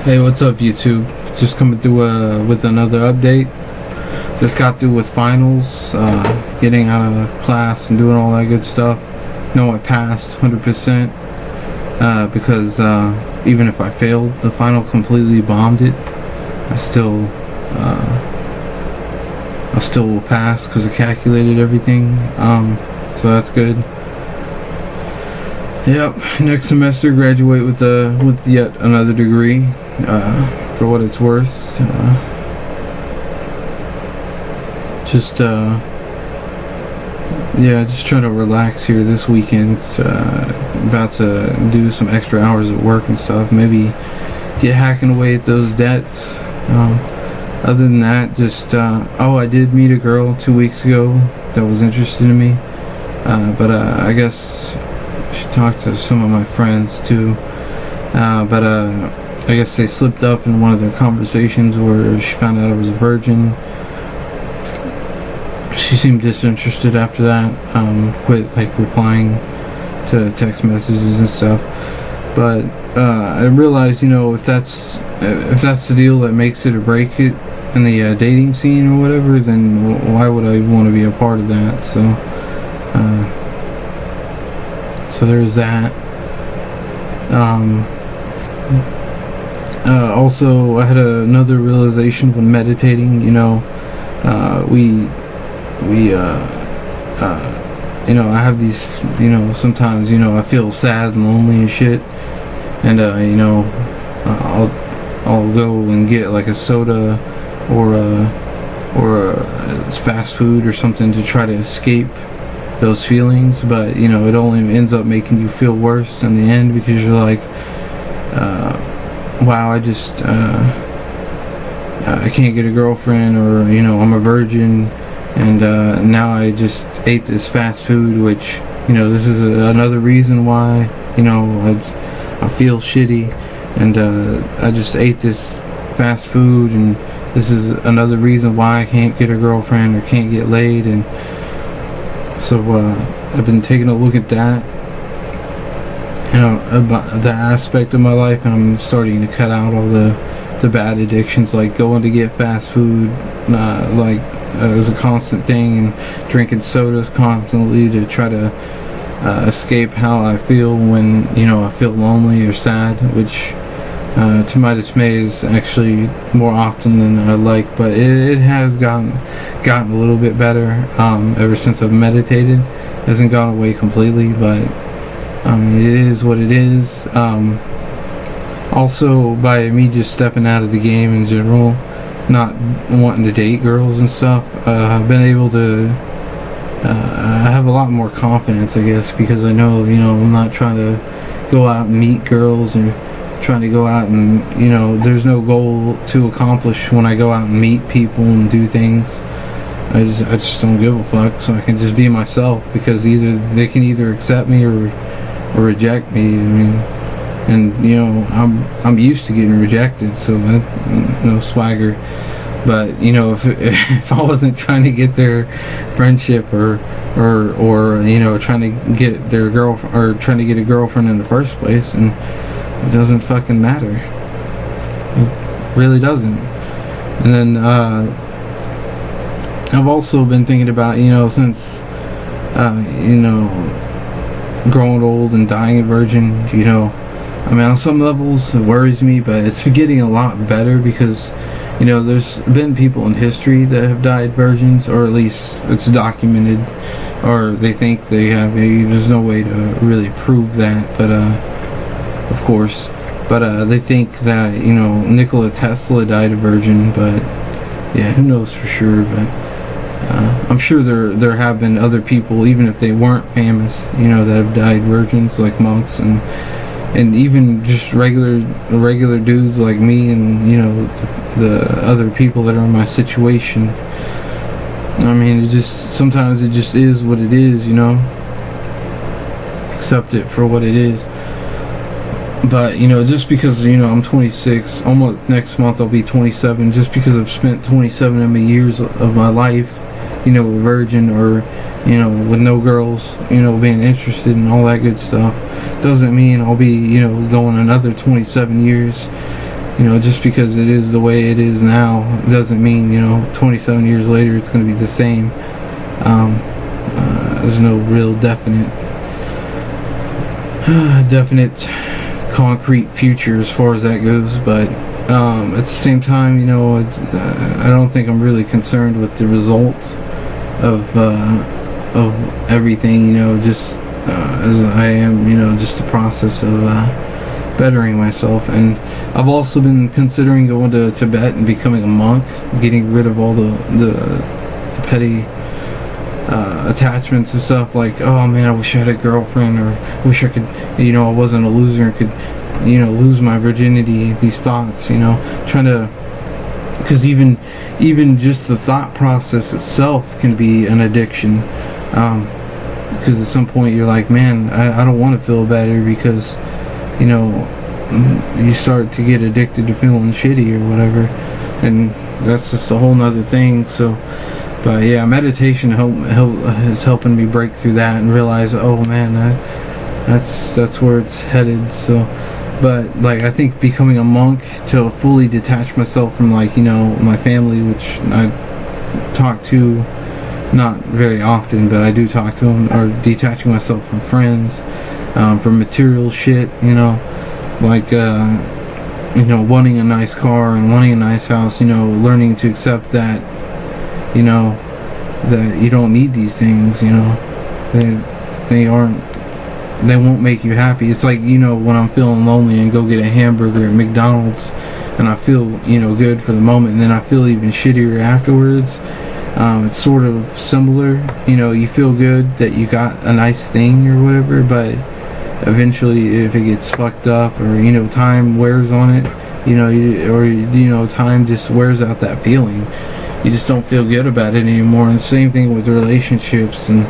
Hey, what's up, YouTube? Just coming through with another update. Just got through with finals, getting out of class and doing all that good stuff. I passed 100% because even if I failed the final, completely bombed it, I still will pass because I calculated everything. So that's good. Yep. Next semester, graduate with yet another degree. For what it's worth, just trying to relax here this weekend. About to do some extra hours at work and stuff. Maybe get hacking away at those debts. Other than that, just I did meet a girl 2 weeks ago that was interested in me, but I guess she talked to some of my friends too. I guess they slipped up in one of their conversations where she found out I was a virgin. She seemed disinterested after that. Quit replying to text messages and stuff. But I realized, if that's the deal that makes it or break it in the dating scene or whatever, then why would I want to be a part of that? So there's that. Also, I had another realization when meditating. I have these, sometimes, I feel sad and lonely and shit, and I'll go and get like a soda or fast food or something to try to escape those feelings, but it only ends up making you feel worse in the end because you're like, wow, I can't get a girlfriend, or I'm a virgin, and now I just ate this fast food, which this is another reason why I feel shitty, and I just ate this fast food, and this is another reason why I can't get a girlfriend or can't get laid. And so I've been taking a look at that, about that aspect of my life, and I'm starting to cut out all the bad addictions, like going to get fast food, as a constant thing, and drinking sodas constantly to try to escape how I feel when I feel lonely or sad, which to my dismay is actually more often than I like, but it has gotten a little bit better ever since I've meditated. It hasn't gone away completely, but it is what it is. Also, by me just stepping out of the game in general, not wanting to date girls and stuff, I've been able to I have a lot more confidence, I guess, because I know, I'm not trying to go out and meet girls, or trying to go out and, there's no goal to accomplish when I go out and meet people and do things. I just don't give a fuck, so I can just be myself, because they can either accept me or reject me. And I'm used to getting rejected, so no swagger. But if I wasn't trying to get their friendship or trying to get their girlfriend, or trying to get a girlfriend in the first place, and it doesn't fucking matter. It really doesn't. And then I've also been thinking about, since growing old and dying a virgin, on some levels it worries me, but it's getting a lot better because there's been people in history that have died virgins, or at least it's documented, or they think they have. There's no way to really prove that, but of course, but they think that Nikola Tesla died a virgin, but yeah, who knows for sure. But I'm sure there have been other people, even if they weren't famous, that have died virgins, like monks and even just regular dudes like me, and the other people that are in my situation. Sometimes it just is what it is, accept it for what it is. But just because I'm 26, almost next month I'll be 27, just because I've spent 27 of my years of my life a virgin, or with no girls being interested in all that good stuff, doesn't mean I'll be going another 27 years just because it is the way it is now doesn't mean 27 years later it's going to be the same. There's no real definite concrete future as far as that goes, but at the same time, I don't think I'm really concerned with the results of everything, just as I am, just the process of bettering myself. And I've also been considering going to Tibet and becoming a monk, getting rid of all the petty attachments and stuff, like, oh man, I wish I had a girlfriend, or I wish I could, I wasn't a loser and could, lose my virginity, these thoughts, trying to, because even just the thought process itself can be an addiction, because at some point you're like, man, I don't want to feel better, because, you start to get addicted to feeling shitty or whatever, and that's just a whole nother thing. So, but yeah, meditation is helping me break through that and realize, oh man, that's where it's headed. So, but like, I think becoming a monk to fully detach myself from, like, my family, which I talk to not very often, but I do talk to them, or detaching myself from friends, from material shit, like wanting a nice car and wanting a nice house, learning to accept that, that you don't need these things, they won't make you happy. It's like, when I'm feeling lonely and go get a hamburger at McDonald's and I feel, good for the moment, and then I feel even shittier afterwards. It's sort of similar, you feel good that you got a nice thing or whatever, but eventually if it gets fucked up, or time wears on it, time just wears out that feeling. You just don't feel good about it anymore. And the same thing with relationships. And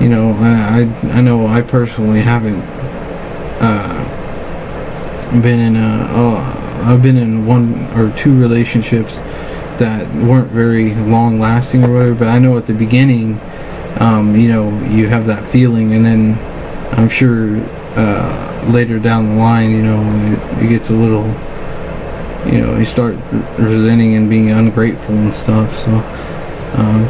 I know I personally haven't I've been in one or two relationships that weren't very long lasting or whatever, but I know at the beginning, you have that feeling, and then I'm sure later down the line, it gets a little, you start resenting and being ungrateful and stuff. So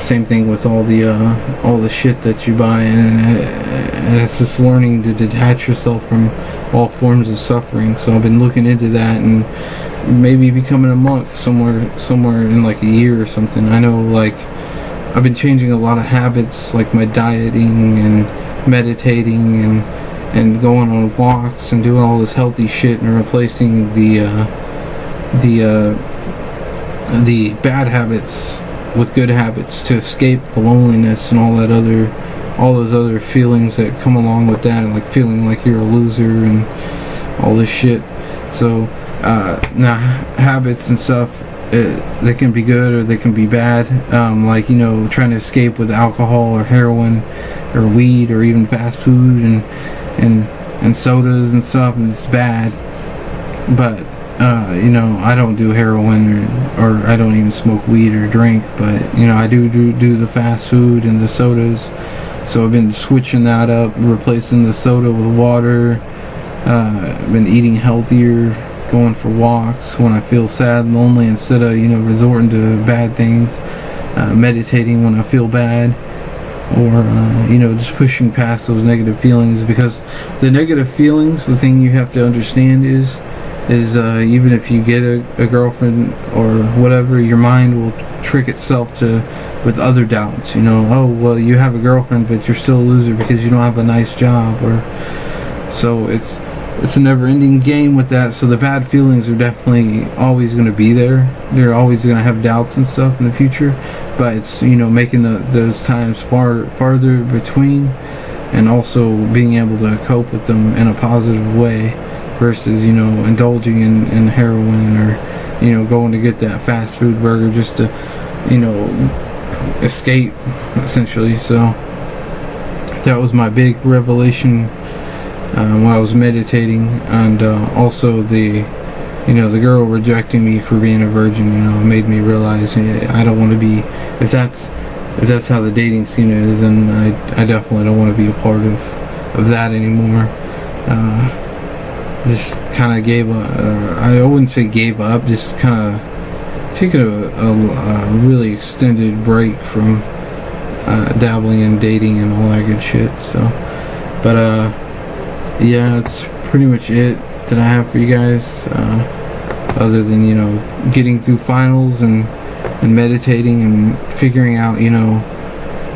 same thing with all the shit that you buy, and it's just learning to detach yourself from all forms of suffering. So I've been looking into that, and maybe becoming a monk somewhere in like a year or something. I know, like, I've been changing a lot of habits, like my dieting and meditating and going on walks and doing all this healthy shit, and replacing the bad habits with good habits to escape the loneliness and all those other feelings that come along with that, like feeling like you're a loser and all this shit. So now habits and stuff, they can be good or they can be bad. Like, trying to escape with alcohol or heroin or weed or even fast food and sodas and stuff, and it's bad. But I don't do heroin or I don't even smoke weed or drink, but I do the fast food and the sodas. So I've been switching that up, replacing the soda with water. I've been eating healthier, going for walks when I feel sad and lonely, instead of resorting to bad things. Meditating when I feel bad, or just pushing past those negative feelings, because the negative feelings, the thing you have to understand is even if you get a girlfriend or whatever, your mind will trick itself with other doubts. Oh, well, you have a girlfriend, but you're still a loser because you don't have a nice job, so it's a never-ending game with that. So the bad feelings are definitely always going to be there. They're always going to have doubts and stuff in the future, but it's making those times farther between, and also being able to cope with them in a positive way, versus indulging in heroin, or going to get that fast food burger just to escape, essentially. So that was my big revelation when I was meditating. And also the girl rejecting me for being a virgin, made me realize, I don't want to be, if that's how the dating scene is, then I definitely don't want to be a part of that anymore. just kind of gave up. I wouldn't say gave up, just kind of taking a really extended break from dabbling in dating and all that good shit. So, but yeah, that's pretty much it that I have for you guys. Other than, you know, getting through finals and meditating and figuring out, you know,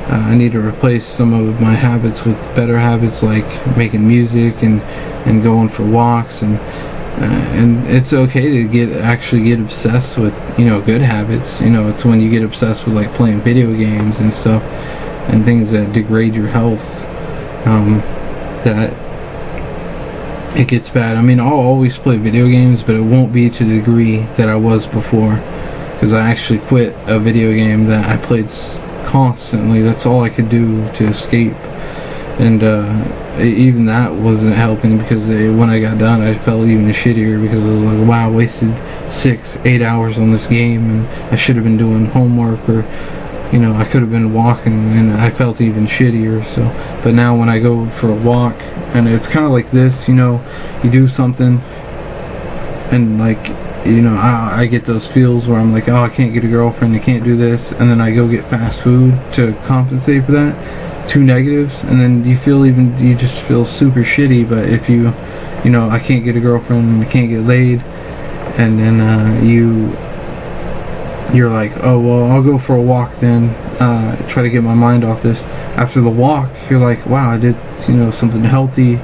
I need to replace some of my habits with better habits, like making music and going for walks, and it's okay to actually get obsessed with, you know, good habits. You know, it's when you get obsessed with like playing video games and stuff and things that degrade your health, that it gets bad. I mean, I'll always play video games, but it won't be to the degree that I was before, because I actually quit a video game that I played constantly. That's all I could do to escape, and even that wasn't helping, because when I got done, I felt even shittier, because I was like, wow, I wasted 6-8 hours on this game, and I should have been doing homework, or, you know, I could have been walking, and I felt even shittier. So, but now when I go for a walk, and it's kind of like this, you know, you do something, and like, you know, I get those feels where I'm like, oh, I can't get a girlfriend, I can't do this, and then I go get fast food to compensate for that. 2 negatives, and then you just feel super shitty. But if you know, I can't get a girlfriend, I can't get laid, and then you're like, oh well, I'll go for a walk then, try to get my mind off this. After the walk, you're like, wow, I did, you know, something healthy,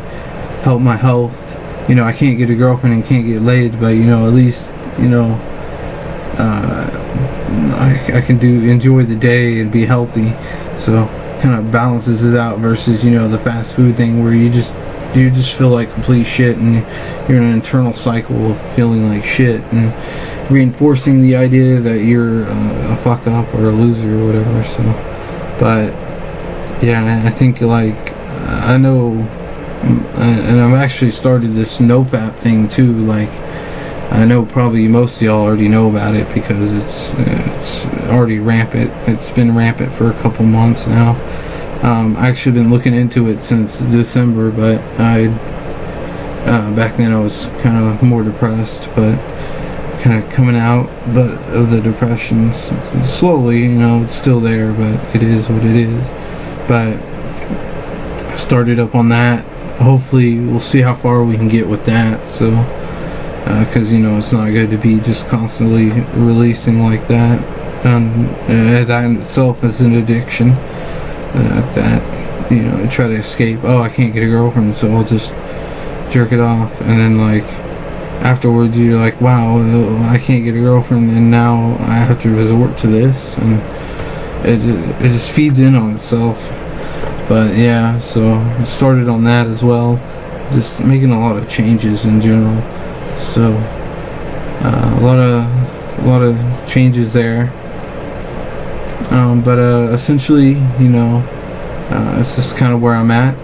help my health. You know, I can't get a girlfriend and can't get laid, but, you know, at least, you know, I can enjoy the day and be healthy. So kind of balances it out, versus, you know, the fast food thing where you just feel like complete shit, and you're in an internal cycle of feeling like shit and reinforcing the idea that you're a fuck up or a loser or whatever. So, but yeah, I think, like, I know, and I've actually started this NoFap thing too. Like, I know probably most of y'all already know about it, because it's already rampant. It's been rampant for a couple months now. I actually been looking into it since December, but back then I was kind of more depressed, but kind of coming out of the depression slowly. You know, it's still there, but it is what it is. But I started up on that. Hopefully we'll see how far we can get with that. So, because, you know, it's not good to be just constantly releasing like that. That in itself is an addiction. That, you know, try to escape. Oh, I can't get a girlfriend, so I'll just jerk it off, and then, like, afterwards you're like, wow, I can't get a girlfriend, and now I have to resort to this, and it just feeds in on itself. But yeah, so I started on that as well, just making a lot of changes in general. So a lot of changes there. But essentially, you know, it's just kind of where I'm at.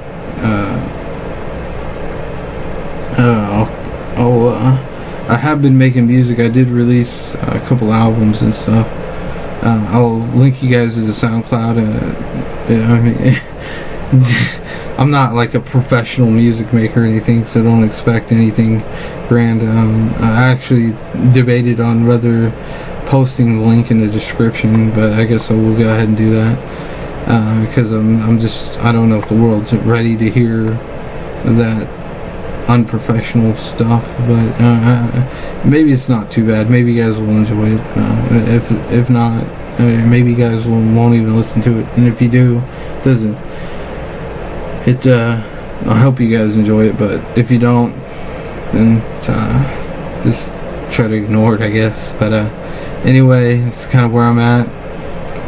I have been making music. I did release a couple albums and stuff. I'll link you guys to the SoundCloud. I mean, I'm not like a professional music maker or anything, so don't expect anything grand. I actually debated on whether posting the link in the description, but I guess I will go ahead and do that, because I don't know if the world's ready to hear that unprofessional stuff. But maybe it's not too bad. Maybe you guys will enjoy it. If not, maybe you guys won't even listen to it. And if you do, I hope you guys enjoy it. But if you don't, then just try to ignore it, I guess. But anyway, it's kind of where I'm at.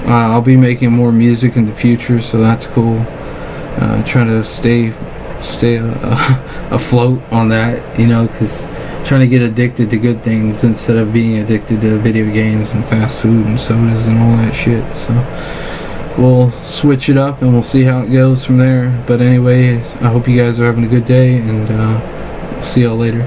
I'll be making more music in the future, so that's cool. Trying to stay afloat on that, you know, because trying to get addicted to good things instead of being addicted to video games and fast food and sodas and all that shit. So we'll switch it up and we'll see how it goes from there. But anyway, I hope you guys are having a good day, and see y'all later.